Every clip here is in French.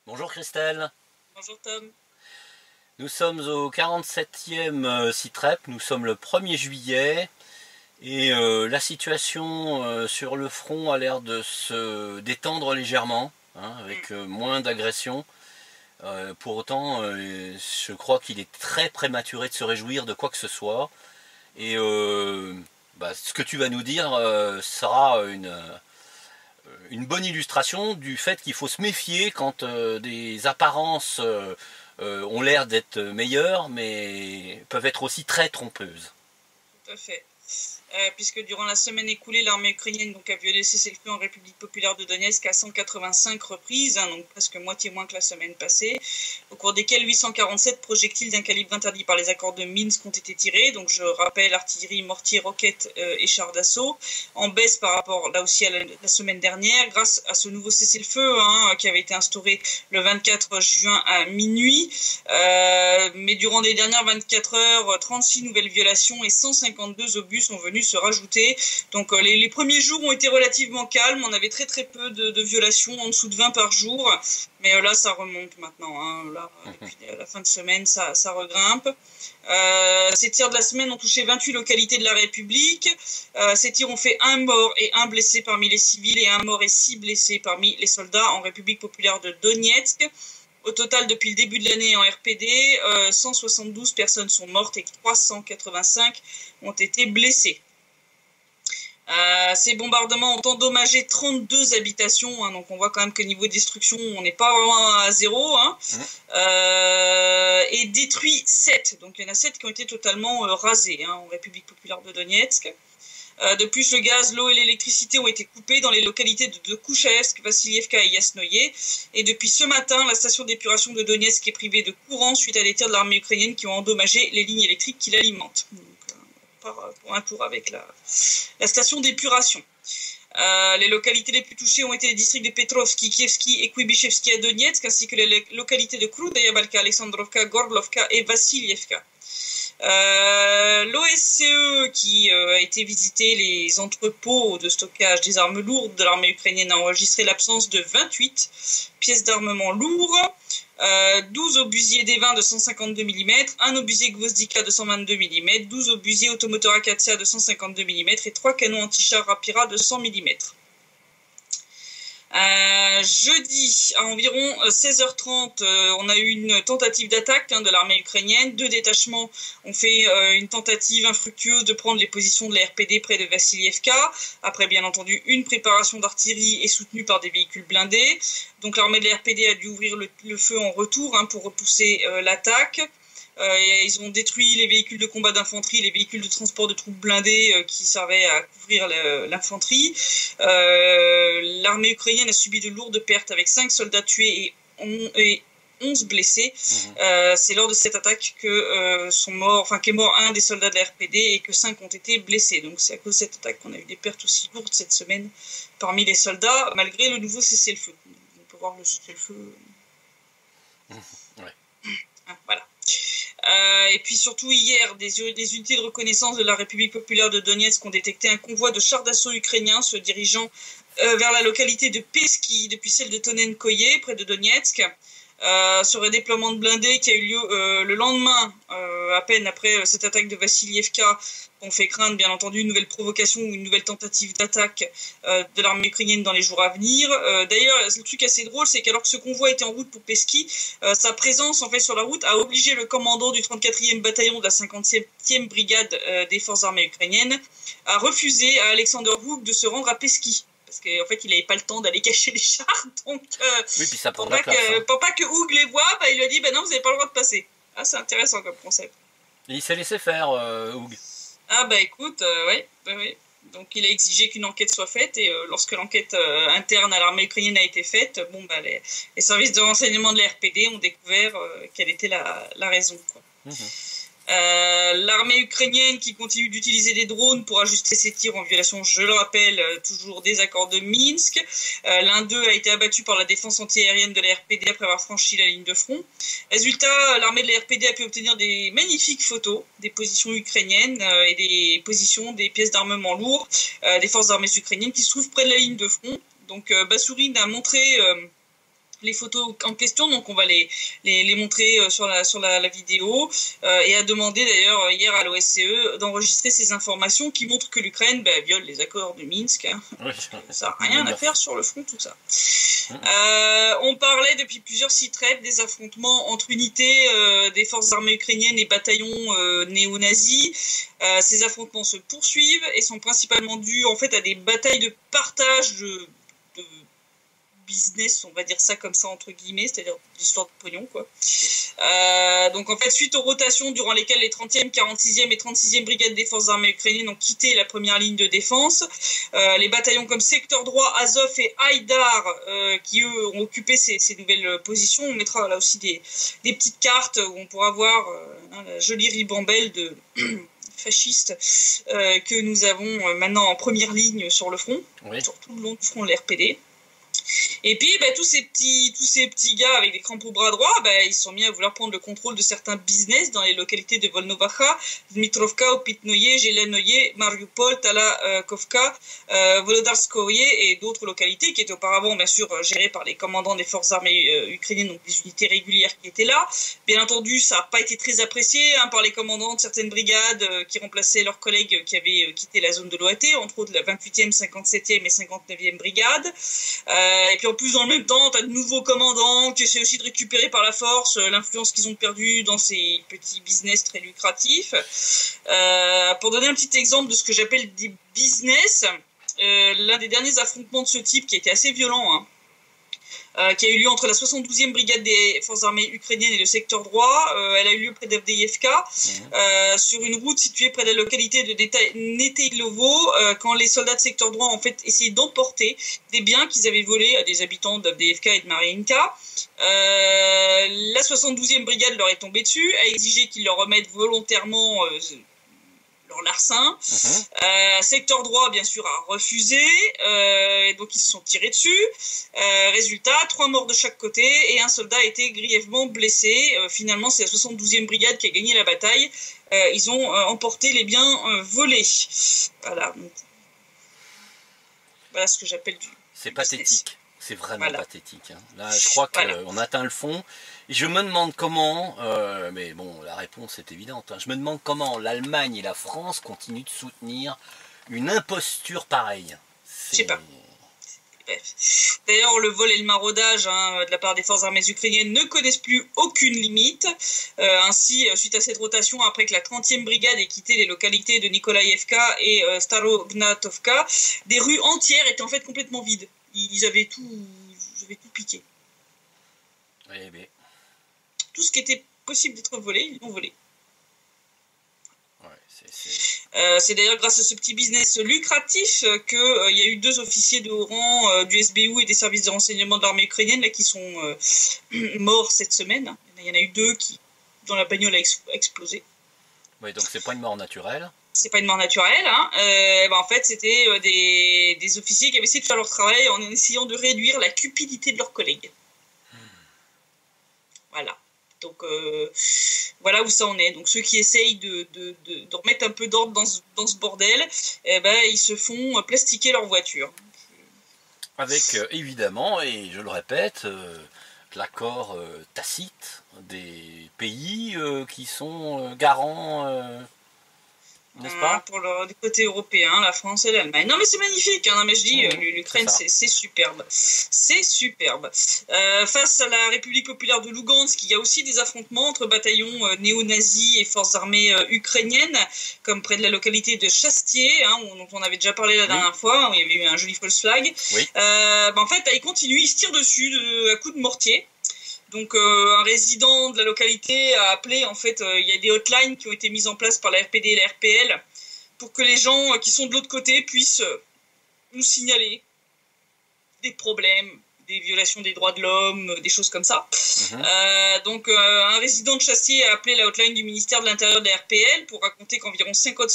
Bonjour Christelle, Bonjour Tom. nous sommes au 47e CITREP, nous sommes le 1er juillet et la situation sur le front a l'air de se détendre légèrement, hein, avec moins d'agressions. Pour autant, je crois qu'il est très prématuré de se réjouir de quoi que ce soit. Et ce que tu vas nous dire sera une bonne illustration du fait qu'il faut se méfier quand des apparences ont l'air d'être meilleures, mais peuvent être aussi très trompeuses. Tout à fait. Puisque durant la semaine écoulée, l'armée ukrainienne a violé le cessez-le-feu en République populaire de Donetsk à 185 reprises, donc presque moitié moins que la semaine passée, au cours desquelles 847 projectiles d'un calibre interdit par les accords de Minsk ont été tirés. Donc je rappelle, artillerie, mortier, roquettes et chars d'assaut, en baisse par rapport là aussi à la semaine dernière, grâce à ce nouveau cessez-le-feu qui avait été instauré le 24 juin à minuit. Mais durant les dernières 24 heures, 36 nouvelles violations et 152 obus sont venus se rajouter. Donc les premiers jours ont été relativement calmes, on avait très peu de violations, en dessous de 20 par jour, mais là ça remonte maintenant, hein. Là, depuis la fin de semaine ça regrimpe. Ces tirs de la semaine ont touché 28 localités de la République. Ces tirs ont fait un mort et un blessé parmi les civils et un mort et 6 blessés parmi les soldats en République populaire de Donetsk. Au total, depuis le début de l'année en RPD, 172 personnes sont mortes et 385 ont été blessées. Ces bombardements ont endommagé 32 habitations, hein, donc on voit quand même que niveau de destruction, on n'est pas vraiment à zéro, hein, et détruit 7. Donc il y en a 7 qui ont été totalement rasés, hein, en République populaire de Donetsk. De plus, le gaz, l'eau et l'électricité ont été coupés dans les localités de Kouchaevsk, Vassilievka et Yasnoye. Et depuis ce matin, la station d'épuration de Donetsk est privée de courant suite à des tirs de l'armée ukrainienne qui ont endommagé les lignes électriques qui l'alimentent. Donc, on part pour un tour avec la station d'épuration. Les localités les plus touchées ont été les districts de Petrovski, Kievski et Kuibishevski à Donetsk, ainsi que les localités de Kruda, Yabalka, Alexandrovka, Gorlovka et Vassilievka. L'OSCE qui a été visiter les entrepôts de stockage des armes lourdes de l'armée ukrainienne a enregistré l'absence de 28 pièces d'armement lourd, 12 obusiers D20 de 152 mm, un obusier Gvozdika de 122 mm, 12 obusiers automoteurs Akatia de 152 mm et 3 canons anti-chars Rapira de 100 mm. Jeudi, à environ 16h30, on a eu une tentative d'attaque de l'armée ukrainienne. 2 détachements ont fait une tentative infructueuse de prendre les positions de la RPD près de Vassilievka. Après, bien entendu, une préparation d'artillerie est soutenue par des véhicules blindés. Donc l'armée de la RPD a dû ouvrir le feu en retour pour repousser l'attaque. Ils ont détruit les véhicules de combat d'infanterie, les véhicules de transport de troupes blindées qui servaient à couvrir l'infanterie. L'armée ukrainienne a subi de lourdes pertes avec 5 soldats tués et 11 blessés. C'est lors de cette attaque que qu'est mort un des soldats de la RPD et que 5 ont été blessés. Donc c'est à cause de cette attaque qu'on a eu des pertes aussi lourdes cette semaine parmi les soldats, malgré le nouveau cessez-le-feu. On peut voir le cessez-le-feu. Ouais. Voilà. Et puis surtout hier, des unités de reconnaissance de la République populaire de Donetsk ont détecté un convoi de chars d'assaut ukrainiens se dirigeant vers la localité de Peski depuis celle de Tonenkoye, près de Donetsk. Sur un déploiement de blindés qui a eu lieu le lendemain, à peine après cette attaque de Vassilievka, on fait craindre bien entendu une nouvelle provocation ou une nouvelle tentative d'attaque de l'armée ukrainienne dans les jours à venir. D'ailleurs, le truc assez drôle, c'est qu'alors que ce convoi était en route pour Peski, sa présence en fait sur la route a obligé le commandant du 34e bataillon de la 57e brigade des forces armées ukrainiennes à refuser à Alexander Vuk de se rendre à Peski. Parce qu'en fait, il n'avait pas le temps d'aller cacher les chars. Donc, oui, puis ça prend pour, de la place, pour pas que Hug les voit, il lui a dit non, vous n'avez pas le droit de passer. Ah, c'est intéressant comme concept. Et il s'est laissé faire, Hug. Ah, écoute, oui. Donc, il a exigé qu'une enquête soit faite. Et lorsque l'enquête interne à l'armée ukrainienne a été faite, les services de renseignement de la RPD ont découvert quelle était la raison, quoi. L'armée ukrainienne qui continue d'utiliser des drones pour ajuster ses tirs en violation, je le rappelle, toujours des accords de Minsk. L'un d'eux a été abattu par la défense antiaérienne de la RPD après avoir franchi la ligne de front. Résultat, l'armée de la RPD a pu obtenir des magnifiques photos des positions ukrainiennes et des positions des pièces d'armement lourd des forces armées ukrainiennes qui se trouvent près de la ligne de front. Donc Basourine a montré les photos en question, donc on va les montrer sur la vidéo, et a demandé d'ailleurs hier à l'OSCE d'enregistrer ces informations qui montrent que l'Ukraine viole les accords de Minsk. Hein. Oui. Ça n'a rien à faire sur le front, tout ça. On parlait depuis plusieurs sites des affrontements entre unités des forces armées ukrainiennes et bataillons néo-nazis. Ces affrontements se poursuivent et sont principalement dus en fait à des batailles de partage de business, on va dire ça comme ça entre guillemets, c'est-à-dire l'histoire de pognon quoi. Donc en fait suite aux rotations durant lesquelles les 30e, 46e et 36e brigades des forces armées ukrainiennes ont quitté la première ligne de défense, les bataillons comme Secteur droit, Azov et Haïdar qui eux ont occupé ces nouvelles positions. On mettra là aussi des petites cartes où on pourra voir la jolie ribambelle de fascistes que nous avons maintenant en première ligne sur le front, sur tout le long du front de l'RPD. Et puis tous ces petits gars avec des crampes au bras droit, ils se sont mis à vouloir prendre le contrôle de certains business dans les localités de Volnovacha, Dmitrovka, Opitnoye, Zelenoye, Mariupol, Talakovka, Volodarskoye et d'autres localités qui étaient auparavant bien sûr gérées par les commandants des forces armées ukrainiennes, donc des unités régulières qui étaient là. Bien entendu, ça n'a pas été très apprécié par les commandants de certaines brigades qui remplaçaient leurs collègues qui avaient quitté la zone de l'OAT, entre autres la 28e, 57e et 59e brigade. Et puis en plus dans le même temps, tu as de nouveaux commandants qui essaient aussi de récupérer par la force l'influence qu'ils ont perdue dans ces petits business très lucratifs. Pour donner un petit exemple de ce que j'appelle des business, l'un des derniers affrontements de ce type qui a été assez violent, qui a eu lieu entre la 72e brigade des forces armées ukrainiennes et le secteur droit. Elle a eu lieu près d'Avdiivka, sur une route située près de la localité de Neteilovo, quand les soldats de secteur droit ont en fait essayé d'emporter des biens qu'ils avaient volés à des habitants d'Avdiivka et de Mariinka. La 72e brigade leur est tombée dessus, a exigé qu'ils leur remettent volontairement leur larcin. Secteur droit, bien sûr, a refusé, donc ils se sont tirés dessus. Résultat, 3 morts de chaque côté et un soldat a été grièvement blessé. Finalement, c'est la 72e brigade qui a gagné la bataille. Ils ont emporté les biens volés. Voilà. Voilà ce que j'appelle du... C'est pathétique. C'est vraiment pathétique. Hein. Là, je crois qu'on atteint le fond. Et je me demande comment, mais bon, la réponse est évidente, je me demande comment l'Allemagne et la France continuent de soutenir une imposture pareille. Je sais pas. D'ailleurs, le vol et le maraudage de la part des forces armées ukrainiennes ne connaissent plus aucune limite. Ainsi, suite à cette rotation, après que la 30e brigade ait quitté les localités de Nikolaïevka et Starognatovka, des rues entières étaient en fait complètement vides. Ils avaient tout piqué. Oui, mais... Tout ce qui était possible d'être volé, ils l'ont volé. C'est d'ailleurs grâce à ce petit business lucratif qu'il y a eu 2 officiers de haut rang du SBU et des services de renseignement de l'armée ukrainienne là, qui sont morts cette semaine. Il y en a eu 2 dont la bagnole a explosé. Oui, donc c'est pas une mort naturelle. C'est pas une mort naturelle. En fait, c'était des officiers qui avaient essayé de faire leur travail en essayant de réduire la cupidité de leurs collègues. Voilà. Donc voilà où ça en est. Donc ceux qui essayent de remettre un peu d'ordre dans ce bordel, ils se font plastiquer leur voiture. Avec évidemment, et je le répète, l'accord tacite des pays qui sont garants, n'est-ce pas ? Pour le côté européen, la France et l'Allemagne. Non mais c'est magnifique, mais je dis, l'Ukraine c'est superbe. C'est superbe. Face à la République populaire de Lugansk, il y a aussi des affrontements entre bataillons néo-nazis et forces armées ukrainiennes, comme près de la localité de Chastier, dont on avait déjà parlé la dernière fois, où il y avait eu un joli false flag. Oui. En fait, ils continuent, ils se tirent dessus à coups de mortier. Donc un résident de la localité a appelé, en fait, il y a des hotlines qui ont été mises en place par la RPD et la RPL pour que les gens qui sont de l'autre côté puissent nous signaler des problèmes, des violations des droits de l'homme, des choses comme ça. Donc un résident de Chastier a appelé la hotline du ministère de l'Intérieur de la RPL pour raconter qu'environ 50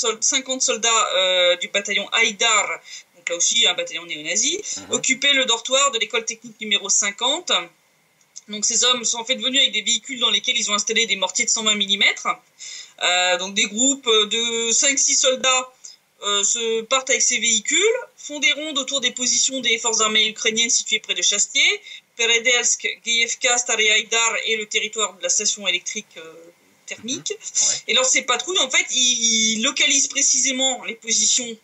soldats du bataillon Haïdar, donc là aussi un bataillon néo-nazi, occupaient le dortoir de l'école technique numéro 50. Donc ces hommes sont en fait venus avec des véhicules dans lesquels ils ont installé des mortiers de 120 mm. Donc des groupes de 5-6 soldats se partent avec ces véhicules, font des rondes autour des positions des forces armées ukrainiennes situées près de Chastier, Peredelsk, Geyevka, Stary Haïdar et le territoire de la station électrique thermique. Ouais. Et lors de ces patrouilles, en fait, ils localisent précisément les positions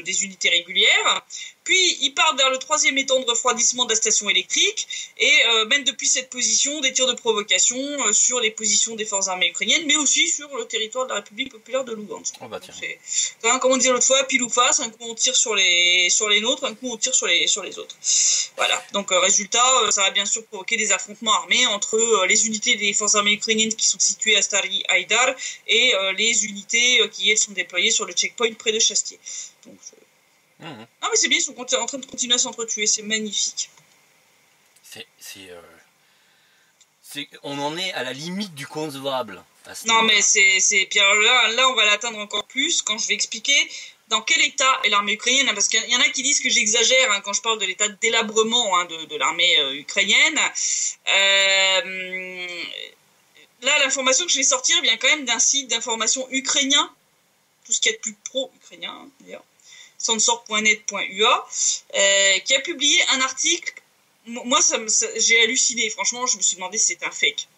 des unités régulières. Puis, ils partent vers le 3e étang de refroidissement de la station électrique et mènent depuis cette position des tirs de provocation sur les positions des forces armées ukrainiennes, mais aussi sur le territoire de la République populaire de Lugansk. Oh bah tiens. Donc, comme on disait l'autre fois, pile ou face, un coup on tire sur les nôtres, un coup on tire sur les autres. Voilà. Donc, résultat, ça va bien sûr provoquer des affrontements armés entre les unités des forces armées ukrainiennes qui sont situées à Stary Haïdar et les unités qui, elles, sont déployées sur le checkpoint près de Chastier. Donc, ah mais c'est bien, ils sont en train de continuer à s'entretuer, c'est magnifique. On en est à la limite du concevable. Non mais c'est puis alors là on va l'atteindre encore plus quand je vais expliquer dans quel état est l'armée ukrainienne, hein, parce qu'il y en a qui disent que j'exagère quand je parle de l'état de délabrement de l'armée ukrainienne. Là l'information que je vais sortir vient quand même d'un site d'information ukrainien, tout ce qui est de plus pro-ukrainien d'ailleurs. Sansor.net.ua, qui a publié un article. Moi, j'ai halluciné. Franchement, je me suis demandé si c'était un fake.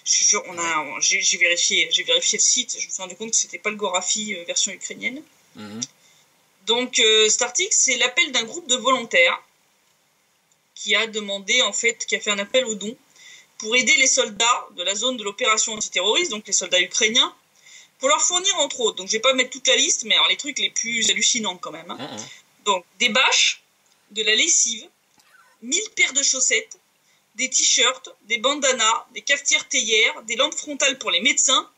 Je suis sûr, j'ai vérifié le site. Je me suis rendu compte que c'était pas le Gorafi version ukrainienne. Donc, cet article, c'est l'appel d'un groupe de volontaires qui a fait un appel aux dons pour aider les soldats de la zone de l'opération antiterroriste, donc les soldats ukrainiens, pour leur fournir entre autres, donc je vais pas mettre toute la liste, mais alors les trucs les plus hallucinants quand même. Donc des bâches, de la lessive, 1000 paires de chaussettes, des t-shirts, des bandanas, des cafetières théières, des lampes frontales pour les médecins,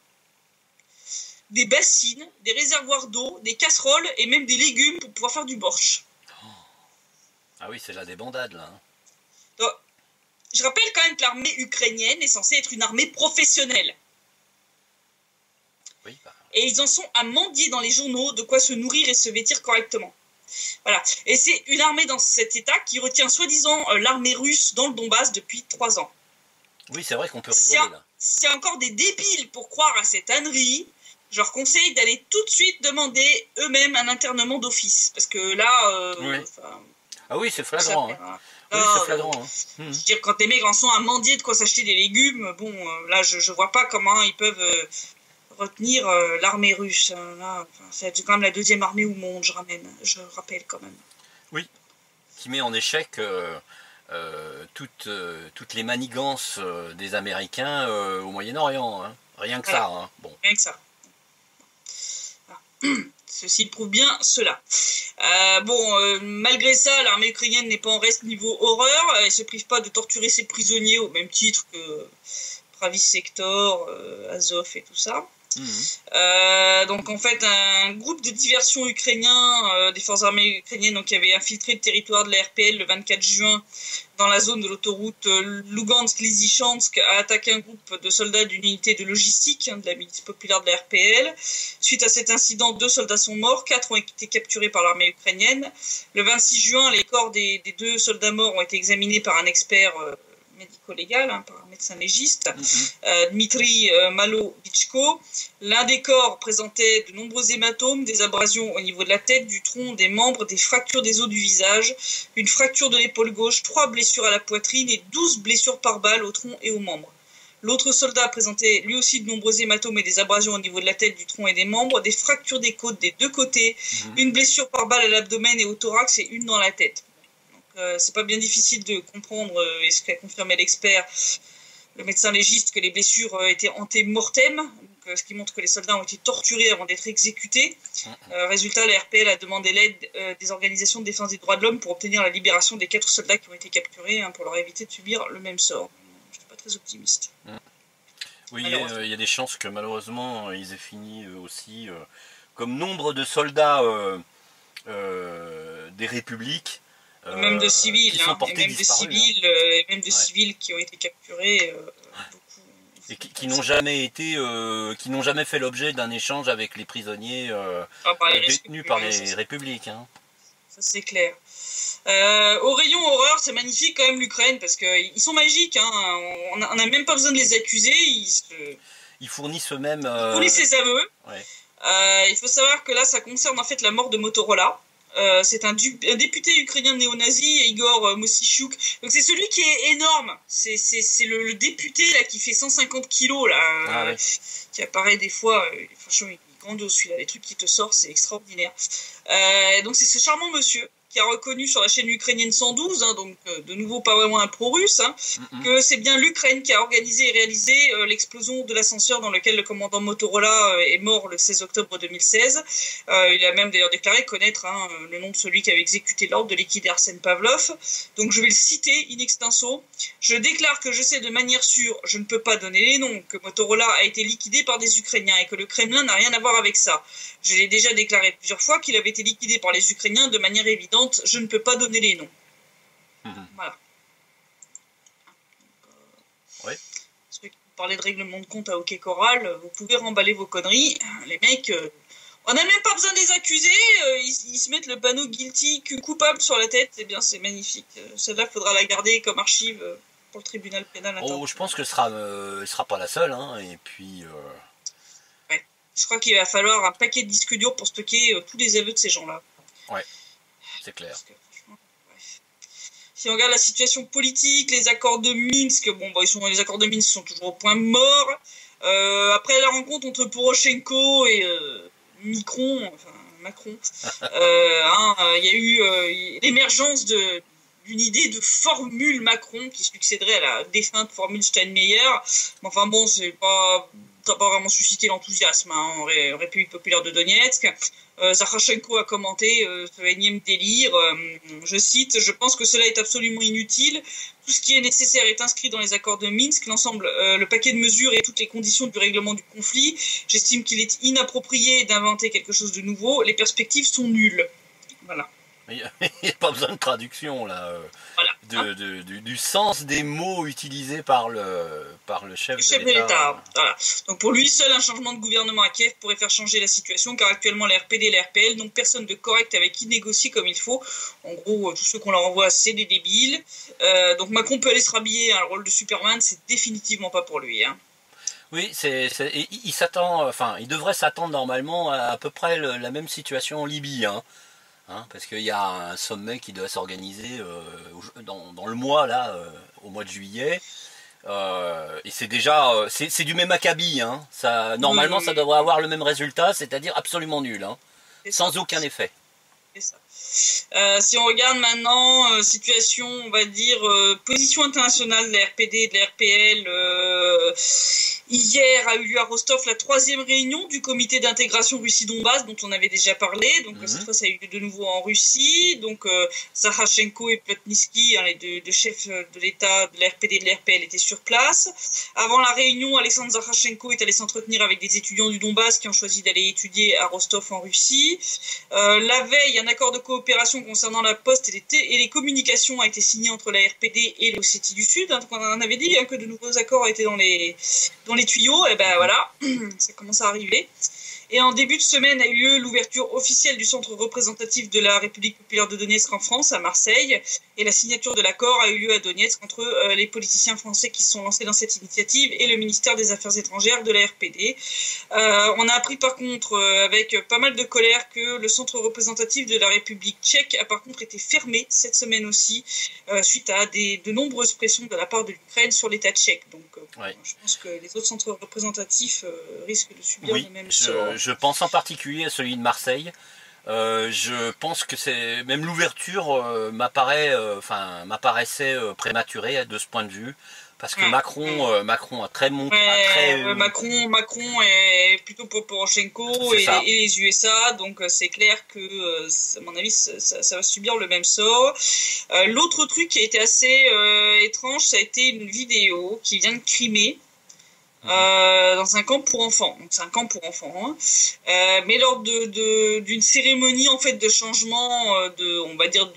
des bassines, des réservoirs d'eau, des casseroles et même des légumes pour pouvoir faire du borsch. Ah oui, c'est la débandade là. Donc, je rappelle quand même que l'armée ukrainienne est censée être une armée professionnelle. Oui, bah. Et ils en sont à mendier dans les journaux de quoi se nourrir et se vêtir correctement. Voilà. Et c'est une armée dans cet état qui retient soi-disant l'armée russe dans le Donbass depuis 3 ans. Oui, c'est vrai qu'on peut rigoler là. S'il y a encore des débiles pour croire à cette ânerie, je leur conseille d'aller tout de suite demander eux-mêmes un internement d'office. Parce que là... oui. Ah oui, c'est flagrant. Oui, c'est flagrant. Je veux dire, quand les mecs en sont à mendier de quoi s'acheter des légumes, bon, là, je vois pas comment ils peuvent... retenir l'armée russe. Là, c'est quand même la 2e armée au monde, je rappelle quand même. Oui, qui met en échec toutes les manigances des Américains au Moyen-Orient. Hein. Rien que ça. Hein. Bon. Rien que ça. Voilà. Ceci prouve bien cela. Malgré ça, l'armée ukrainienne n'est pas en reste niveau horreur. Elle ne se prive pas de torturer ses prisonniers au même titre que Pravi Sector, Azov et tout ça. Donc en fait un groupe de diversion ukrainien des forces armées ukrainiennes qui avait infiltré le territoire de la RPL le 24 juin dans la zone de l'autoroute Lugansk-Lysychansk a attaqué un groupe de soldats d'une unité de logistique de la milice populaire de la RPL. Suite à cet incident, 2 soldats sont morts, 4 ont été capturés par l'armée ukrainienne. Le 26 juin, les corps des 2 soldats morts ont été examinés par un expert médico-légal, par un médecin légiste, Dmitri Malovichko. L'un des corps présentait de nombreux hématomes, des abrasions au niveau de la tête, du tronc, des membres, des fractures des os du visage, une fracture de l'épaule gauche, 3 blessures à la poitrine et 12 blessures par balle au tronc et aux membres. L'autre soldat présentait lui aussi de nombreux hématomes et des abrasions au niveau de la tête, du tronc et des membres, des fractures des côtes des 2 côtés, une blessure par balle à l'abdomen et au thorax et une dans la tête. C'est pas bien difficile de comprendre, et ce qu'a confirmé l'expert, le médecin légiste, que les blessures étaient anté-mortem, ce qui montre que les soldats ont été torturés avant d'être exécutés. Résultat, la RPL a demandé l'aide des organisations de défense des droits de l'homme pour obtenir la libération des 4 soldats qui ont été capturés, pour leur éviter de subir le même sort. Je ne suis pas très optimiste. Oui, il y a des chances que malheureusement ils aient fini aussi, comme nombre de soldats des républiques, même de civils, qui sont portés disparus, civils qui ont été capturés, beaucoup. Et qui n'ont jamais fait l'objet d'un échange avec les prisonniers détenus par les républiques. Hein. Ça c'est clair. Au rayon horreur, c'est magnifique quand même l'Ukraine parce qu'ils sont magiques. Hein. On n'a même pas besoin de les accuser. Ils fournissent eux-mêmes. Ils fournissent les aveux. Ouais. Il faut savoir que là, ça concerne en fait la mort de Motorola. C'est un député ukrainien néo-nazi, Igor Mossichuk. Donc c'est celui qui est énorme. C'est le député là qui fait 150 kilos là, qui apparaît des fois. Franchement, il est grandiose celui-là. Les trucs qu'il te sort, c'est extraordinaire. Donc c'est ce charmant monsieur qui a reconnu sur la chaîne ukrainienne 112, hein, donc de nouveau pas vraiment un pro-russe, hein, que c'est bien l'Ukraine qui a organisé et réalisé l'explosion de l'ascenseur dans lequel le commandant Motorola est mort le 16 octobre 2016. Il a même d'ailleurs déclaré connaître le nom de celui qui avait exécuté l'ordre de liquider Arsène Pavlov. Donc je vais le citer in extenso. Je déclare que je sais de manière sûre, je ne peux pas donner les noms, que Motorola a été liquidé par des Ukrainiens et que le Kremlin n'a rien à voir avec ça. Je l'ai déjà déclaré plusieurs fois qu'il avait été liquidé par les Ukrainiens de manière évidente. Je ne peux pas donner les noms. Voilà. Ouais. Ceux qui parlaient de règlement de compte à OK Corral, vous pouvez remballer vos conneries. Les mecs, on n'a même pas besoin de les accuser. Ils se mettent le panneau guilty, coupable sur la tête. Eh bien, c'est magnifique. Celle-là, il faudra la garder comme archive pour le tribunal pénal. Je pense que ce sera pas la seule. Hein, et puis. Ouais. Je crois qu'il va falloir un paquet de disques durs pour stocker tous les aveux de ces gens-là. Ouais. C'est clair. Que, si on regarde la situation politique, les accords de Minsk, les accords de Minsk sont toujours au point mort. Après la rencontre entre Poroshenko et Macron, il y a eu l'émergence d'une idée de formule Macron qui succéderait à la défunte formule Steinmeier. Mais enfin bon, ça n'a pas vraiment suscité l'enthousiasme en République populaire de Donetsk. Zakharchenko a commenté ce énième délire. Je cite, « Je pense que cela est absolument inutile. Tout ce qui est nécessaire est inscrit dans les accords de Minsk. L'ensemble, le paquet de mesures et toutes les conditions du règlement du conflit. J'estime qu'il est inapproprié d'inventer quelque chose de nouveau. Les perspectives sont nulles. » Voilà. Il n'y a pas besoin de traduction là, voilà. Du sens des mots utilisés par le chef de l'État. Voilà. Donc pour lui, seul un changement de gouvernement à Kiev pourrait faire changer la situation, car actuellement la RPD et la RPL n'ont personne de correct avec qui négocier comme il faut. En gros, tous ceux qu'on leur envoie, c'est des débiles. Donc Macron peut aller se rhabiller, le rôle de Superman, c'est définitivement pas pour lui. Hein. Oui, il s'attend, il devrait s'attendre normalement à peu près la même situation en Libye. Parce qu'il y a un sommet qui doit s'organiser dans le mois là, au mois de juillet, et c'est déjà c'est du même acabit. Normalement, ça devrait avoir le même résultat, c'est-à-dire absolument nul, sans aucun effet. C'est ça. Si on regarde maintenant, situation, on va dire, position internationale de la RPD et de la RPL, hier a eu lieu à Rostov la 3e réunion du comité d'intégration Russie-Donbass dont on avait déjà parlé. Donc cette fois ça a eu lieu de nouveau en Russie. Donc Zakharchenko et Plotnitsky, les deux chefs de l'État de la RPD et de la RPL, étaient sur place. Avant la réunion, Alexandre Zakharchenko est allé s'entretenir avec des étudiants du Donbass qui ont choisi d'aller étudier à Rostov en Russie. La veille, un accord de coopération concernant la poste et les communications a été signé entre la RPD et l'Ossétie du Sud. Donc on en avait dit que de nouveaux accords étaient dans les tuyaux, et ben voilà, ça commence à arriver. Et en début de semaine a eu lieu l'ouverture officielle du centre représentatif de la République populaire de Donetsk en France, à Marseille, et la signature de l'accord a eu lieu à Donetsk entre les politiciens français qui se sont lancés dans cette initiative et le ministère des Affaires étrangères de la RPD. On a appris par contre, avec pas mal de colère, que le centre représentatif de la République tchèque a par contre été fermé cette semaine aussi, suite à de nombreuses pressions de la part de l'Ukraine sur l'État tchèque. Donc je pense que les autres centres représentatif risque de subir le même sort. Je pense en particulier à celui de Marseille. Je pense que c'est même l'ouverture m'apparaissait prématurée de ce point de vue, parce que Macron a très monté. Macron est plutôt pour Poroshenko et les USA, donc c'est clair que à mon avis ça va subir le même sort. L'autre truc qui a été assez étrange, ça a été une vidéo qui vient de Crimée. Dans un camp pour enfants. Donc c'est un camp pour enfants, mais lors d'une cérémonie en fait de changement on va dire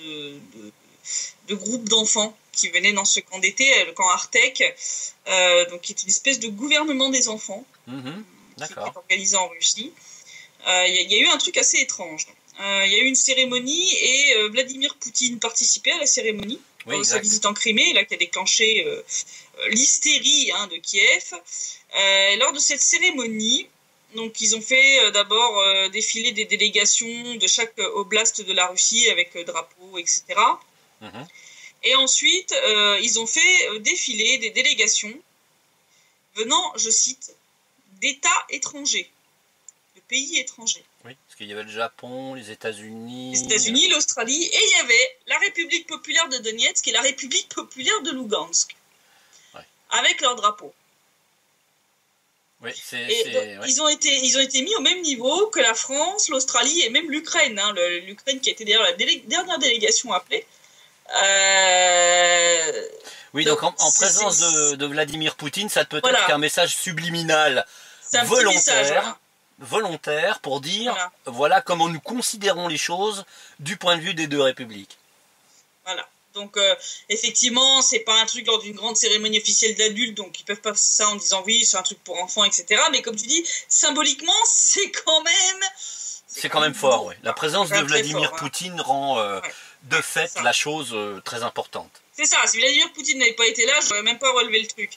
de groupe d'enfants qui venaient dans ce camp d'été, le camp Artek, donc qui est une espèce de gouvernement des enfants, qui est organisé en Russie. Il y a eu un truc assez étrange. Il y a eu une cérémonie et Vladimir Poutine participait à la cérémonie. Sa visite en Crimée, là, qui a déclenché l'hystérie de Kiev. Lors de cette cérémonie, Donc ils ont fait d'abord défiler des délégations de chaque oblast de la Russie avec drapeau, etc. Mhm. Et ensuite, ils ont fait défiler des délégations venant, je cite, d'États étrangers, de pays étrangers. Oui, parce qu'il y avait le Japon, les États-Unis. Les États-Unis, l'Australie, et il y avait la République populaire de Donetsk et la République populaire de Lugansk, Ouais. avec leur drapeau. Oui, Ouais. Ils ont été mis au même niveau que la France, l'Australie et même l'Ukraine. Hein, l'Ukraine qui a été d'ailleurs la dernière délégation appelée. Oui, donc en présence de Vladimir Poutine, ça peut voilà. être qu'un message subliminal volontaire pour dire voilà comment nous considérons les choses du point de vue des deux républiques. Voilà. Donc effectivement, c'est pas un truc lors d'une grande cérémonie officielle d'adultes, donc ils peuvent pas passer ça en disant oui, c'est un truc pour enfants, etc. Mais comme tu dis, symboliquement, c'est quand même fort, oui. La présence de Vladimir Poutine rend de fait ça. La chose très importante. C'est ça, si Vladimir Poutine n'avait pas été là, je n'aurais même pas relevé le truc.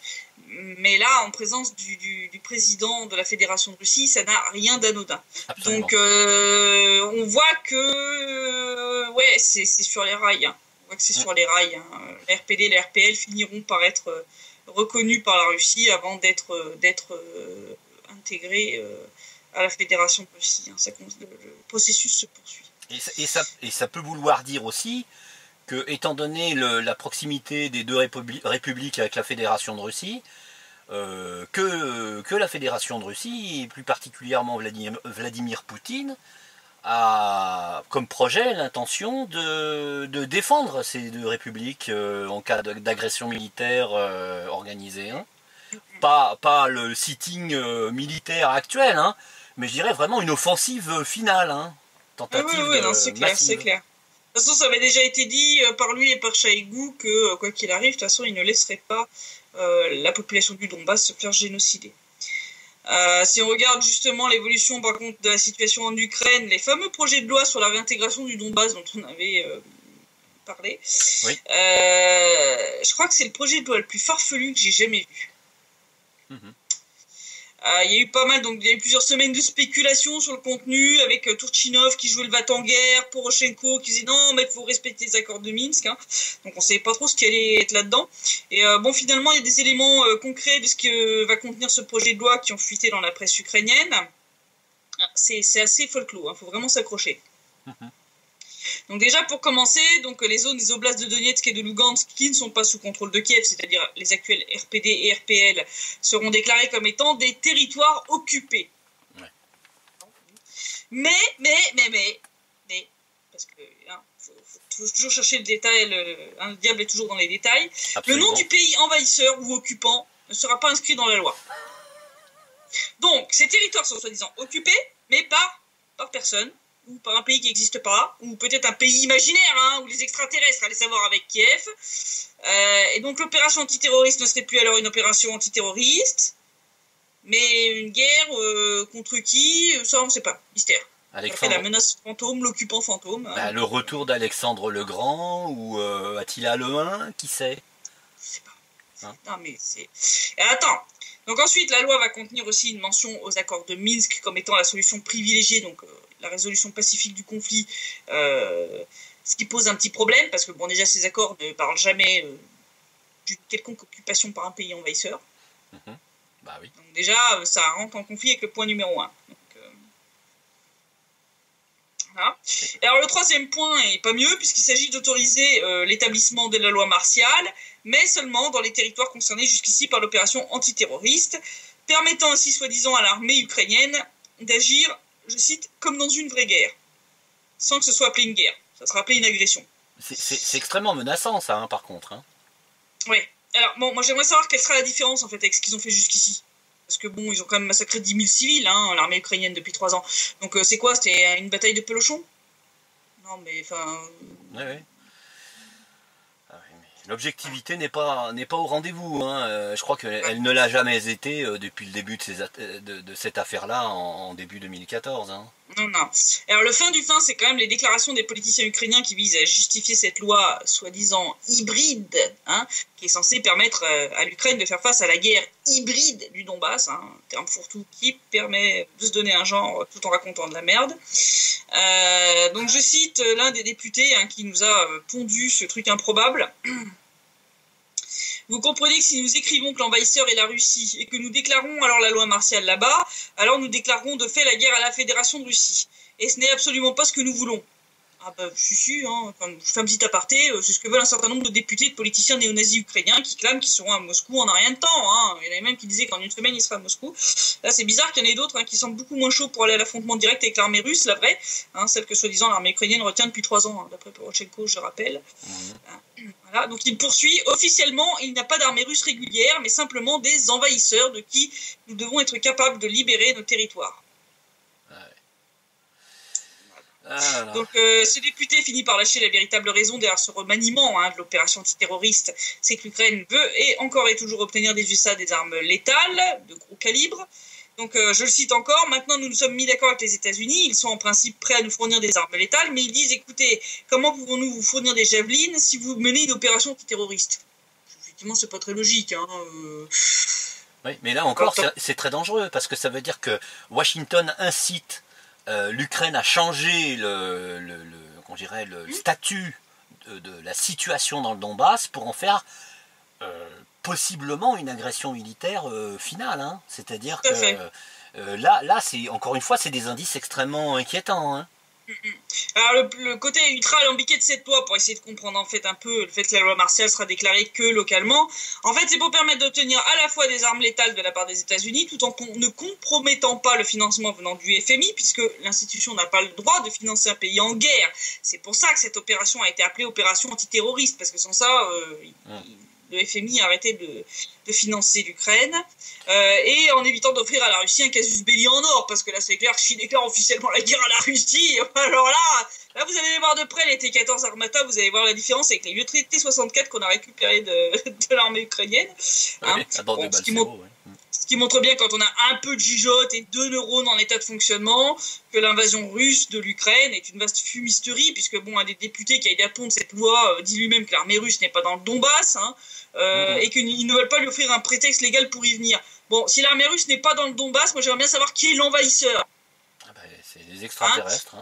Mais là, en présence du président de la Fédération de Russie, ça n'a rien d'anodin. Absolument. Donc on voit que ouais, c'est sur les rails. Hein. On voit que c'est sur les rails. Hein. La RPD et la RPL finiront par être reconnus par la Russie avant d'être intégrés à la Fédération de Russie. Hein. Le processus se poursuit. Et ça peut vouloir dire aussi que, étant donné la proximité des deux républiques avec la Fédération de Russie, que la Fédération de Russie, et plus particulièrement Vladimir Poutine, a comme projet l'intention de défendre ces deux républiques en cas d'agression militaire organisée. Hein. Pas le sitting militaire actuel, hein, mais je dirais vraiment une offensive finale. Hein. Tentative oui, non, c'est clair, c'est clair. De toute façon, ça avait déjà été dit par lui et par Chaïgou que, quoi qu'il arrive, de toute façon, il ne laisserait pas la population du Donbass se faire génocider. Si on regarde justement l'évolution, par contre, de la situation en Ukraine, les fameux projets de loi sur la réintégration du Donbass dont on avait parlé, oui. Je crois que c'est le projet de loi le plus farfelu que j'ai jamais vu. Mm-hmm. Il y a eu pas mal, donc il y a eu plusieurs semaines de spéculation sur le contenu, avec Turchinov qui jouait le va-t-en-guerre, Poroshenko qui disait non, mais il faut respecter les accords de Minsk. Hein. Donc on ne savait pas trop ce qui allait être là-dedans. Et bon, finalement, il y a des éléments concrets de ce que va contenir ce projet de loi qui ont fuité dans la presse ukrainienne. C'est assez folklore, hein, faut vraiment s'accrocher. Mm-hmm. Donc déjà, pour commencer, donc les zones des oblasts de Donetsk et de Lugansk qui ne sont pas sous contrôle de Kiev, c'est-à-dire les actuels RPD et RPL, seront déclarés comme étant des territoires occupés. Ouais. Mais, parce que hein, faut toujours chercher le détail, le diable est toujours dans les détails. Absolument. Le nom du pays envahisseur ou occupant ne sera pas inscrit dans la loi. Donc, ces territoires sont soi-disant occupés, mais par personne, ou par un pays qui n'existe pas, ou peut-être un pays imaginaire, hein, où les extraterrestres allaient savoir avec Kiev. Et donc l'opération antiterroriste ne serait plus alors une opération antiterroriste, mais une guerre contre qui, ça on ne sait pas, mystère. Après la menace fantôme, l'occupant fantôme. Bah, le retour d'Alexandre le Grand, ou Attila le Hun, qui sait? Je sais pas. Hein? Non mais c'est... Et attends. Donc ensuite, la loi va contenir aussi une mention aux accords de Minsk comme étant la solution privilégiée, donc la résolution pacifique du conflit, ce qui pose un petit problème, parce que bon, déjà ces accords ne parlent jamais d'une quelconque occupation par un pays envahisseur. Mmh. Bah oui. Donc déjà, ça rentre en conflit avec le point numéro 1. Donc, voilà. Et alors le troisième point est pas mieux, puisqu'il s'agit d'autoriser l'établissement de la loi martiale, mais seulement dans les territoires concernés jusqu'ici par l'opération antiterroriste, permettant ainsi soi-disant à l'armée ukrainienne d'agir, je cite, comme dans une vraie guerre, sans que ce soit appelé une guerre. Ça sera appelé une agression. C'est extrêmement menaçant, ça, hein, par contre. Hein. Oui. Alors, bon, moi j'aimerais savoir quelle sera la différence, en fait, avec ce qu'ils ont fait jusqu'ici. Parce que, bon, ils ont quand même massacré 10 000 civils, hein, l'armée ukrainienne, depuis 3 ans. Donc, c'est quoi? C'était une bataille de pelochon? Non, mais, enfin... Oui. L'objectivité n'est pas au rendez-vous. Hein. Je crois qu'elle ne l'a jamais été depuis le début de cette affaire-là en début 2014. Hein. Non. Alors le fin du fin, c'est quand même les déclarations des politiciens ukrainiens qui visent à justifier cette loi soi-disant hybride, hein, qui est censé permettre à l'Ukraine de faire face à la guerre hybride du Donbass, un terme fourre-tout qui permet de se donner un genre tout en racontant de la merde. Donc je cite l'un des députés qui nous a pondu ce truc improbable. Vous comprenez que si nous écrivons que l'envahisseur est la Russie et que nous déclarons alors la loi martiale là-bas, alors nous déclarerons de fait la guerre à la Fédération de Russie. Et ce n'est absolument pas ce que nous voulons. Ah bah si, enfin, je fais un petit aparté, c'est ce que veulent un certain nombre de députés et de politiciens néo-nazis ukrainiens qui clament qu'ils seront à Moscou en un rien de temps. Il y en avait même qui disaient qu'en une semaine ils seraient à Moscou. Là c'est bizarre qu'il y en ait d'autres qui semblent beaucoup moins chauds pour aller à l'affrontement direct avec l'armée russe, la vraie, celle que soi-disant l'armée ukrainienne retient depuis 3 ans, d'après Poroshenko, je rappelle. Voilà, donc il poursuit, officiellement il n'y a pas d'armée russe régulière, mais simplement des envahisseurs de qui nous devons être capables de libérer nos territoires. Donc ce député finit par lâcher la véritable raison derrière ce remaniement de l'opération antiterroriste, c'est que l'Ukraine veut et encore et toujours obtenir des USA des armes létales de gros calibre. Donc je le cite encore, maintenant nous nous sommes mis d'accord avec les États-Unis, ils sont en principe prêts à nous fournir des armes létales, mais ils disent écoutez, comment pouvons-nous vous fournir des javelines si vous menez une opération antiterroriste? Effectivement c'est pas très logique. Oui, mais là encore c'est très dangereux parce que ça veut dire que Washington incite l'Ukraine a changé le statut de la situation dans le Donbass pour en faire possiblement une agression militaire finale. C'est-à-dire que là c'est encore une fois, c'est des indices extrêmement inquiétants. Alors le côté ultra alambiqué de cette loi, pour essayer de comprendre en fait un peu le fait que la loi martiale sera déclarée que localement, en fait c'est pour permettre d'obtenir à la fois des armes létales de la part des États-Unis tout en ne compromettant pas le financement venant du FMI, puisque l'institution n'a pas le droit de financer un pays en guerre. C'est pour ça que cette opération a été appelée opération antiterroriste, parce que sans ça le FMI a arrêté de financer l'Ukraine, et en évitant d'offrir à la Russie un casus belli en or, parce que là c'est clair, Chine déclare officiellement la guerre à la Russie, alors là vous allez voir de près les T-14 Armata, vous allez voir la différence avec les vieux T-64 qu'on a récupérés de l'armée ukrainienne. Ce qui montre bien, quand on a un peu de jugeote et 2 neurones en état de fonctionnement, que l'invasion russe de l'Ukraine est une vaste fumisterie, puisque un des députés qui a aidé à pondre cette loi dit lui-même que l'armée russe n'est pas dans le Donbass, et qu'ils ne veulent pas lui offrir un prétexte légal pour y venir. Bon, si l'armée russe n'est pas dans le Donbass, moi j'aimerais bien savoir qui est l'envahisseur. C'est les extraterrestres.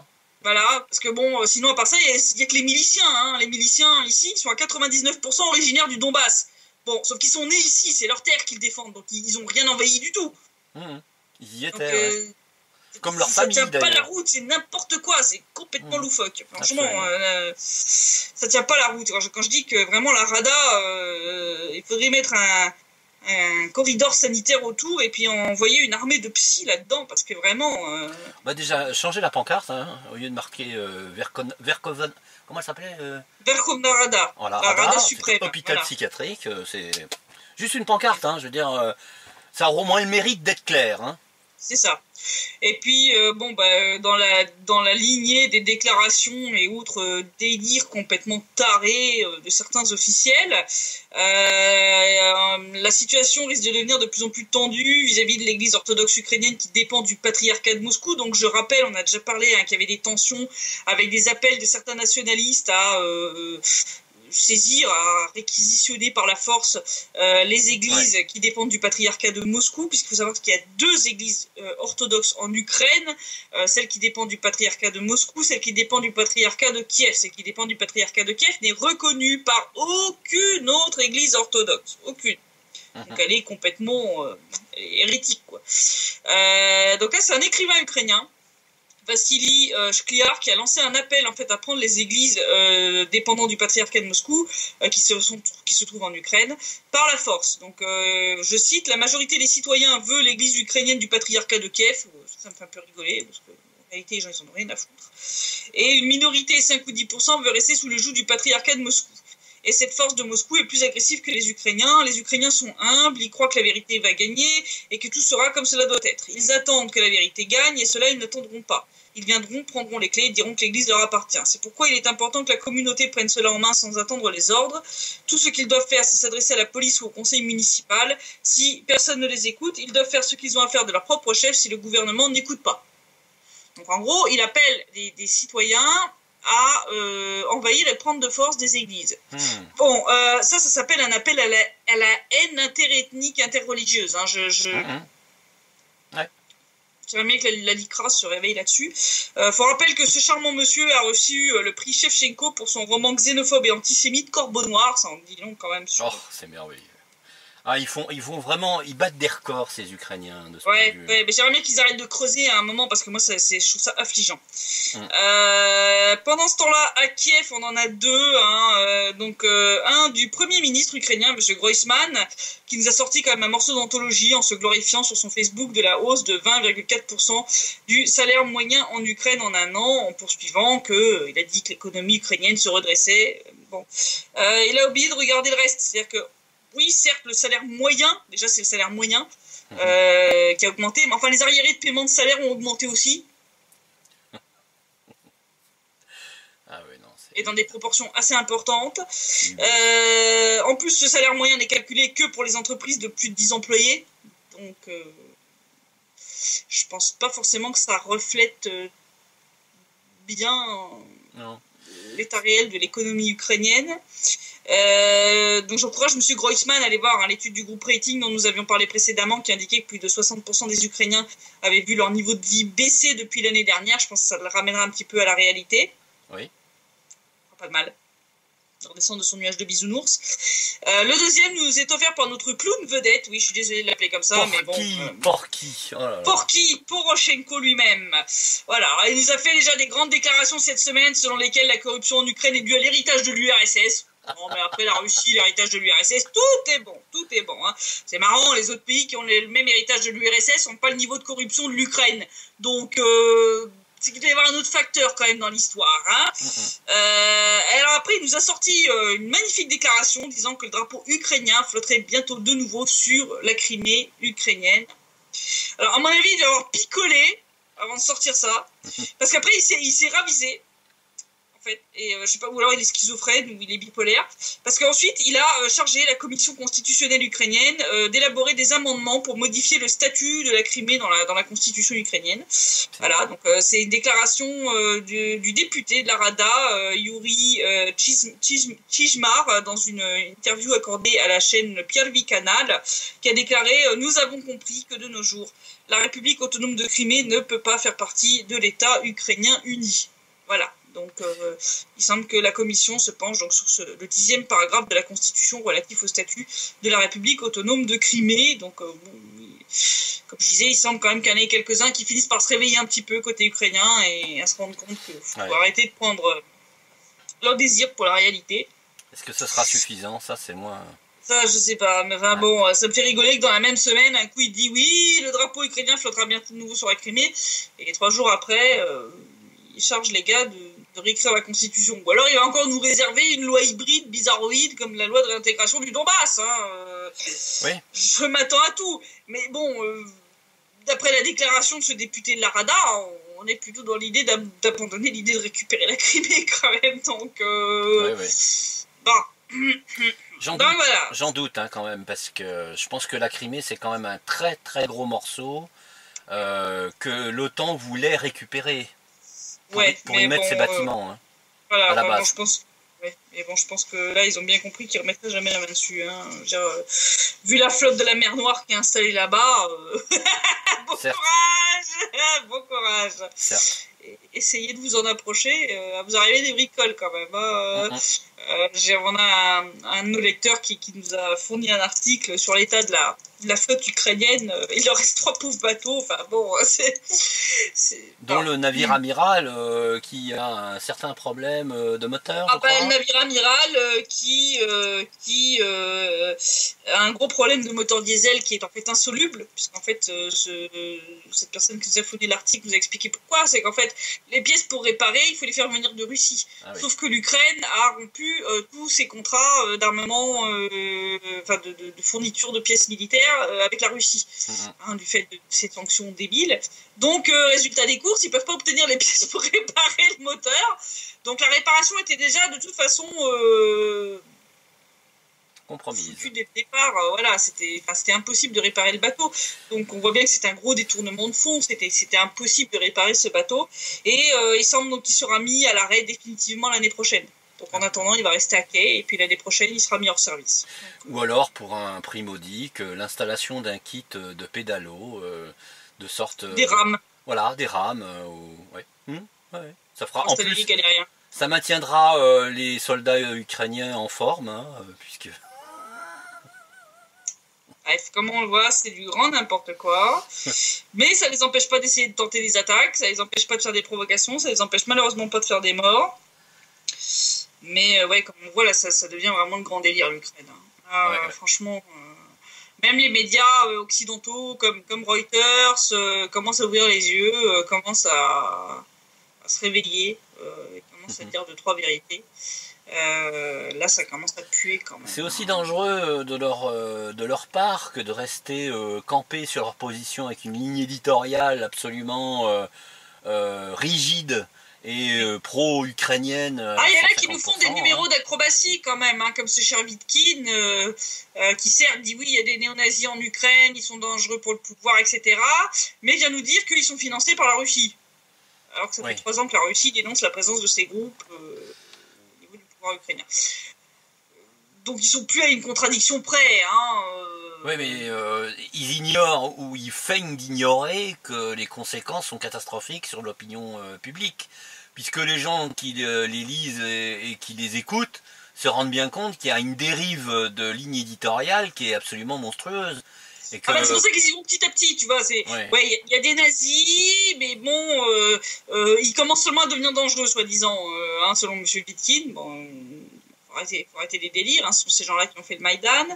Voilà, parce que sinon à part ça, il n'y a que les miliciens. Les miliciens ici, ils sont à 99% originaires du Donbass. Bon, sauf qu'ils sont nés ici, c'est leur terre qu'ils défendent, donc ils n'ont rien envahi du tout. Ils y étaient, comme leur famille d'ailleurs. Ça tient pas la route, c'est n'importe quoi, c'est complètement loufoque. Franchement, ça tient pas la route. Quand je dis que vraiment la Rada, il faudrait mettre un corridor sanitaire autour et puis envoyer une armée de psy là-dedans, parce que vraiment... déjà, changer la pancarte, au lieu de marquer Verkoven... Comment elle s'appelait Verkhovna Rada, voilà, la Rada suprême. Hôpital psychiatrique, c'est juste une pancarte, je veux dire, ça a au moins le mérite d'être clair. C'est ça. Et puis, dans la lignée des déclarations et autres délires complètement tarés de certains officiels, la situation risque de devenir de plus en plus tendue vis-à-vis de l'église orthodoxe ukrainienne qui dépend du patriarcat de Moscou. Donc je rappelle, on a déjà parlé qu'il y avait des tensions avec des appels de certains nationalistes à saisir, à réquisitionner par la force les églises qui dépendent du patriarcat de Moscou, puisqu'il faut savoir qu'il y a 2 églises orthodoxes en Ukraine, celle qui dépend du patriarcat de Moscou, celle qui dépend du patriarcat de Kiev. Celle qui dépend du patriarcat de Kiev n'est reconnue par aucune autre église orthodoxe, aucune. Donc elle est complètement hérétique, quoi. Donc là c'est un écrivain ukrainien, Vassili Shkliar, qui a lancé un appel en fait à prendre les églises dépendantes du patriarcat de Moscou qui se trouvent en Ukraine par la force. Donc je cite, la majorité des citoyens veut l'église ukrainienne du patriarcat de Kiev. Ça me fait un peu rigoler parce que en réalité les gens ils en ont rien à foutre. Et une minorité, 5 ou 10%, veut rester sous le joug du patriarcat de Moscou. Et cette force de Moscou est plus agressive que les Ukrainiens. Les Ukrainiens sont humbles, ils croient que la vérité va gagner et que tout sera comme cela doit être. Ils attendent que la vérité gagne et cela ils n'attendront pas. Ils viendront, prendront les clés et diront que l'Église leur appartient. C'est pourquoi il est important que la communauté prenne cela en main sans attendre les ordres. Tout ce qu'ils doivent faire, c'est s'adresser à la police ou au conseil municipal. Si personne ne les écoute, ils doivent faire ce qu'ils ont à faire de leur propre chef si le gouvernement n'écoute pas. Donc en gros, il appelle des citoyens à envahir et prendre de force des églises. Bon, ça s'appelle un appel à la haine interethnique, interreligieuse. Hein. Ouais. J'aimerais bien que la LICRA se réveille là-dessus. Faut rappeler que ce charmant monsieur a reçu le prix Shevchenko pour son roman xénophobe et antisémite Corbeau Noir. Ça en dit long quand même. Oh, c'est merveilleux. Ah, ils battent des records, ces Ukrainiens, de ce point de vue. Ouais, mais j'aimerais bien qu'ils arrêtent de creuser à un moment, parce que moi, je trouve ça affligeant. Pendant ce temps-là, à Kiev, on en a deux. Hein, un du Premier ministre ukrainien, M. Groysman, qui nous a sorti quand même un morceau d'anthologie en se glorifiant sur son Facebook de la hausse de 20,4% du salaire moyen en Ukraine en un an, en poursuivant qu'il a dit que l'économie ukrainienne se redressait. Bon, il a oublié de regarder le reste, c'est-à-dire que oui, certes, le salaire moyen, déjà c'est le salaire moyen qui a augmenté, mais enfin les arriérés de paiement de salaire ont augmenté aussi. Ah oui, non, et dans des proportions assez importantes. En plus, ce salaire moyen n'est calculé que pour les entreprises de plus de 10 employés. Donc, je pense pas forcément que ça reflète bien l'état réel de l'économie ukrainienne. Donc j'encourage M. Groysman à aller voir l'étude du groupe Rating dont nous avions parlé précédemment, qui indiquait que plus de 60% des Ukrainiens avaient vu leur niveau de vie baisser depuis l'année dernière. Je pense que ça le ramènera un petit peu à la réalité. Oui. Pas de mal. Il redescend de son nuage de bisounours. Le deuxième nous est offert par notre clown vedette. Oui, je suis désolé de l'appeler comme ça, mais bon. Porky. Oh là là. Porky, Poroshenko lui-même. Voilà, il nous a fait déjà des grandes déclarations cette semaine selon lesquelles la corruption en Ukraine est due à l'héritage de l'URSS. Bon, mais après la Russie, l'héritage de l'URSS, tout est bon. Hein. C'est marrant, les autres pays qui ont le même héritage de l'URSS n'ont pas le niveau de corruption de l'Ukraine. Donc, c'est qu'il doit y avoir un autre facteur quand même dans l'histoire. Hein. Alors après, il nous a sorti une magnifique déclaration disant que le drapeau ukrainien flotterait bientôt de nouveau sur la Crimée ukrainienne. Alors, à mon avis, il doit avoir picolé avant de sortir ça. Parce qu'après, il s'est ravisé. En fait, et je sais pas, ou alors il est schizophrène ou il est bipolaire, parce qu'ensuite il a chargé la commission constitutionnelle ukrainienne d'élaborer des amendements pour modifier le statut de la Crimée dans la constitution ukrainienne. Voilà, donc c'est une déclaration du député de la Rada, Yuri Chizmar, dans une interview accordée à la chaîne Pierwszy Canal, qui a déclaré « Nous avons compris que de nos jours, la République autonome de Crimée ne peut pas faire partie de l'État ukrainien uni. » Voilà. Donc, il semble que la commission se penche donc sur le 10e paragraphe de la Constitution relatif au statut de la République autonome de Crimée. Donc, comme je disais, il semble quand même qu'il y en ait quelques-uns qui finissent par se réveiller un petit peu côté ukrainien et à se rendre compte qu'il faut arrêter de prendre leur désir pour la réalité. Est-ce que ce sera suffisant? Ça, c'est moins... Ça, je sais pas, mais enfin, bon, ça me fait rigoler que dans la même semaine, un coup, il dit oui, le drapeau ukrainien flottera bientôt de nouveau sur la Crimée, et 3 jours après, il charge les gars de réécrire la Constitution. Ou alors il va encore nous réserver une loi hybride, bizarroïde, comme la loi de réintégration du Donbass. Hein. Oui. Je m'attends à tout. Mais bon, d'après la déclaration de ce député de la Rada, on est plutôt dans l'idée d'abandonner l'idée de récupérer la Crimée quand même. Donc, J'en doute hein, quand même, parce que je pense que la Crimée, c'est quand même un très très gros morceau que l'OTAN voulait récupérer. Pour y mettre ses bâtiments. Hein, voilà, à la base. Je pense que là, ils ont bien compris qu'ils ne remettraient jamais la main dessus. Hein. Vu la flotte de la mer Noire qui est installée là-bas, bon courage. Bon courage. Certes. Essayez de vous en approcher, vous arrivez des bricoles quand même. On a un de nos lecteurs qui nous a fourni un article sur l'état de la flotte ukrainienne. Il leur reste 3 pauvres bateaux. Enfin bon, dont le navire amiral qui a un certain problème de moteur. Le navire amiral qui a un gros problème de moteur diesel qui est en fait insoluble, puisqu'en fait cette personne qui nous a fourni l'article nous a expliqué pourquoi. C'est qu'en fait les pièces pour réparer, il faut les faire venir de Russie. Sauf que l'Ukraine a rompu tous ses contrats d'armement, de fourniture de pièces militaires avec la Russie, du fait de ces sanctions débiles. Donc, résultat des courses, ils ne peuvent pas obtenir les pièces pour réparer le moteur. Donc, la réparation était déjà de toute façon compromise. foutu dès le départ. Voilà, c'était impossible de réparer le bateau. Donc on voit bien que c'est un gros détournement de fonds. C'était impossible de réparer ce bateau. Et il semble donc qu'il sera mis à l'arrêt définitivement l'année prochaine. Donc en attendant, il va rester à quai et puis l'année prochaine, il sera mis hors service. Ou alors, pour un prix modique, l'installation d'un kit de pédalo, de sorte... Des rames. Voilà, des rames. Ouais. Ouais. Ça fera, en plus, ça maintiendra les soldats ukrainiens en forme, hein, puisque... Bref, comme on le voit, c'est du grand n'importe quoi. Mais ça ne les empêche pas d'essayer de tenter des attaques, ça ne les empêche pas de faire des provocations, ça ne les empêche malheureusement pas de faire des morts. Mais ouais, comme on voit là, ça devient vraiment le grand délire, l'Ukraine. Ouais. Franchement, même les médias occidentaux comme Reuters commencent à ouvrir les yeux, commencent à se réveiller, commencent à dire 2-3 vérités. Là, ça commence à puer quand même. C'est aussi dangereux de leur part que de rester campés sur leur position avec une ligne éditoriale absolument rigide et pro-ukrainienne. Il y en a qui nous font des numéros d'acrobatie quand même, hein, comme ce cher Vitkin, qui certes dit oui, il y a des néo-nazis en Ukraine, ils sont dangereux pour le pouvoir, etc. Mais vient nous dire qu'ils sont financés par la Russie. Alors que ça fait 3 ans que la Russie dénonce la présence de ces groupes au niveau du pouvoir ukrainien. Donc ils sont plus à une contradiction près, hein. Oui, mais ils ignorent ou ils feignent d'ignorer que les conséquences sont catastrophiques sur l'opinion publique. Puisque les gens qui les lisent et qui les écoutent se rendent bien compte qu'il y a une dérive de ligne éditoriale qui est absolument monstrueuse. C'est pour ça qu'ils y vont petit à petit, tu vois. Il y a des nazis, mais bon, ils commencent seulement à devenir dangereux, soi-disant, selon M. Vitkin. Bon, faut arrêter les délires, ce sont ces gens-là qui ont fait le Maïdan.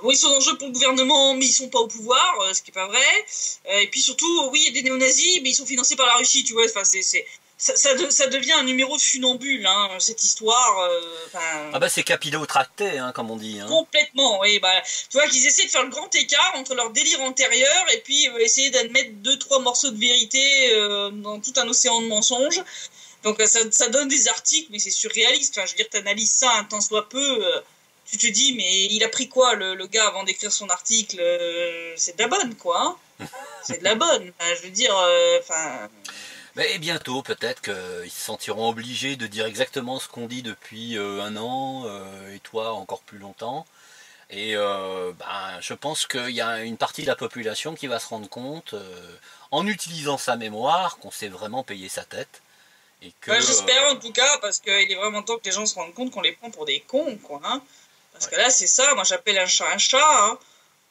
Ils sont dangereux pour le gouvernement, mais ils sont pas au pouvoir, ce qui est pas vrai. Et puis surtout, oui, il y a des néo-nazis, mais ils sont financés par la Russie, tu vois. Enfin, ça devient un numéro de funambule, cette histoire. C'est capillotracté, comme on dit. Complètement, oui. Tu vois qu'ils essaient de faire le grand écart entre leur délire antérieur et puis essayer d'admettre 2-3 morceaux de vérité dans tout un océan de mensonges. Donc ça donne des articles, mais c'est surréaliste. Enfin, je veux dire, tu analyses ça un tant soit peu, tu te dis, mais il a pris quoi le gars avant d'écrire son article? C'est de la bonne, quoi. C'est de la bonne. Je veux dire, Mais bientôt, peut-être qu'ils se sentiront obligés de dire exactement ce qu'on dit depuis 1 an, et toi encore plus longtemps. Et je pense qu'il y a une partie de la population qui va se rendre compte, en utilisant sa mémoire, qu'on s'est vraiment payé sa tête. J'espère en tout cas, parce qu'il est vraiment temps que les gens se rendent compte qu'on les prend pour des cons, quoi. Parce que là, c'est ça, moi j'appelle un chat un chat.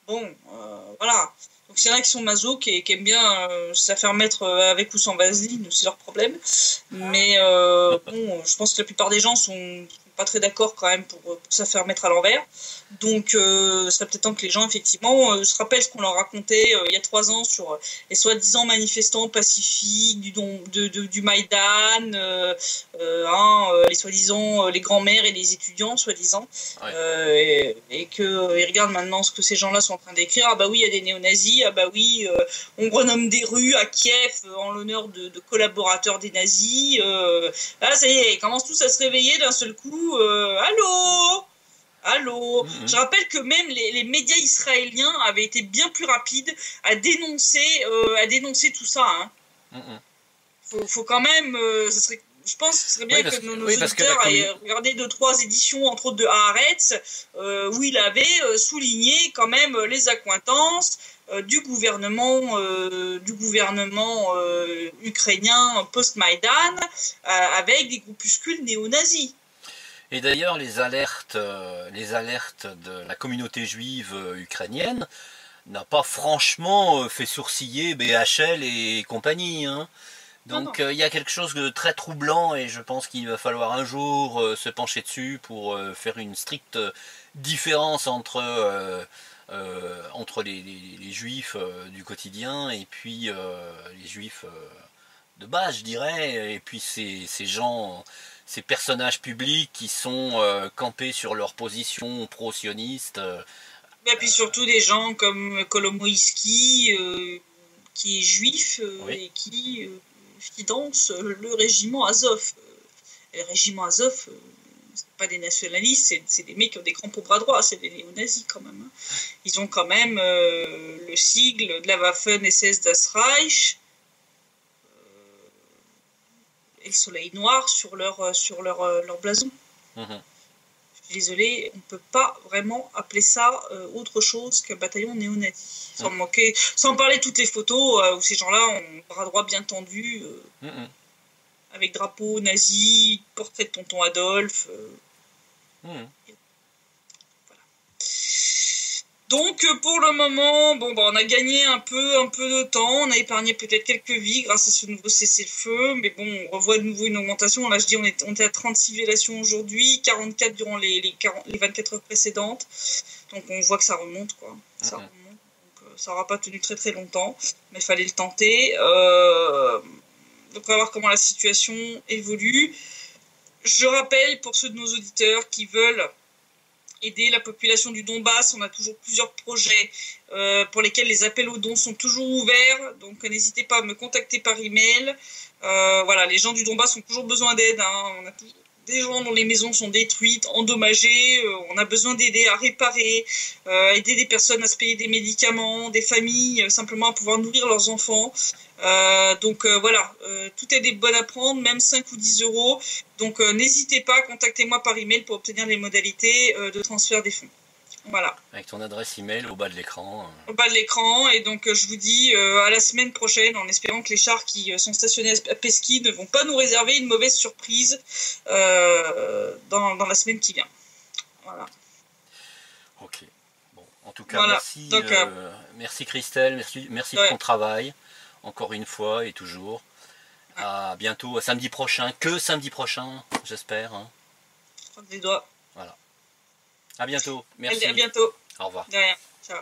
Voilà. Donc s'il y en a qui sont maso, qui aiment bien se la faire mettre avec ou sans vaseline, c'est leur problème. Mais je pense que la plupart des gens sont pas très d'accord quand même pour se faire mettre à l'envers. Donc ce serait peut-être temps que les gens effectivement se rappellent ce qu'on leur racontait il y a 3 ans sur les soi-disant manifestants pacifiques du Maïdan, les soi-disant les grands-mères et les étudiants soi-disant, et qu'ils regardent maintenant ce que ces gens-là sont en train d'écrire. Ah bah oui, il y a des néo-nazis, ah bah oui, on renomme des rues à Kiev en l'honneur de collaborateurs des nazis. Ça y est, ils commencent tous à se réveiller d'un seul coup. Allô. Je rappelle que même les médias israéliens avaient été bien plus rapides à dénoncer tout ça. Faut quand même, je pense que ce serait bien que nos auditeurs aient regardé 2-3 éditions, entre autres de Haaretz, où il avait souligné quand même les accointances du gouvernement ukrainien post-Maïdan avec des groupuscules néo-nazis. Et d'ailleurs, les alertes de la communauté juive ukrainienne n'a pas franchement fait sourciller BHL et compagnie. Donc il y a quelque chose de très troublant et je pense qu'il va falloir un jour se pencher dessus pour faire une stricte différence entre les juifs du quotidien et puis les juifs de base, je dirais, et puis ces gens... Ces personnages publics qui sont campés sur leur position pro-sioniste. Et puis surtout des gens comme Kolomoïski, qui est juif et qui finance le régiment Azov. Et le régiment Azov, c'est pas des nationalistes, c'est des mecs qui ont des crampes au bras droit, c'est des néo-nazis quand même. Hein. Ils ont quand même le sigle de la Waffen-SS das Reich et le soleil noir sur leur blason. Je suis désolée, on ne peut pas vraiment appeler ça autre chose qu'un bataillon néo-nazi. Sans parler de toutes les photos où ces gens-là ont bras droit bien tendu, avec drapeau nazi, portrait de tonton Adolphe. Voilà. Donc pour le moment, on a gagné un peu de temps, on a épargné peut-être quelques vies grâce à ce nouveau cessez-le-feu, mais bon, on revoit de nouveau une augmentation. Là je dis on était à 36 violations aujourd'hui, 44 durant les 24 heures précédentes, donc on voit que ça remonte quoi. Ça remonte, donc ça n'aura pas tenu très très longtemps, mais il fallait le tenter. Donc on va voir comment la situation évolue. Je rappelle pour ceux de nos auditeurs qui veulent aider la population du Donbass, on a toujours plusieurs projets pour lesquels les appels aux dons sont toujours ouverts, donc n'hésitez pas à me contacter par email. Voilà, les gens du Donbass ont toujours besoin d'aide, hein. On a toujours des gens dont les maisons sont détruites, endommagées, on a besoin d'aider à réparer, aider des personnes à se payer des médicaments, des familles simplement à pouvoir nourrir leurs enfants. Donc voilà, toute aide est bonne à prendre, même 5 ou 10 euros. Donc n'hésitez pas, contactez-moi par email pour obtenir les modalités de transfert des fonds. Voilà. Avec ton adresse email au bas de l'écran. Au bas de l'écran, et donc je vous dis à la semaine prochaine, en espérant que les chars qui sont stationnés à Pesky ne vont pas nous réserver une mauvaise surprise dans la semaine qui vient. Voilà. Ok. Bon, en tout cas, voilà. merci, donc, merci Christelle, merci de ton travail, encore une fois et toujours. À bientôt, samedi prochain, samedi prochain, j'espère. Hein. Je croise les doigts. Voilà. À bientôt. Merci. Allez, à bientôt. Au revoir. De rien. Ciao.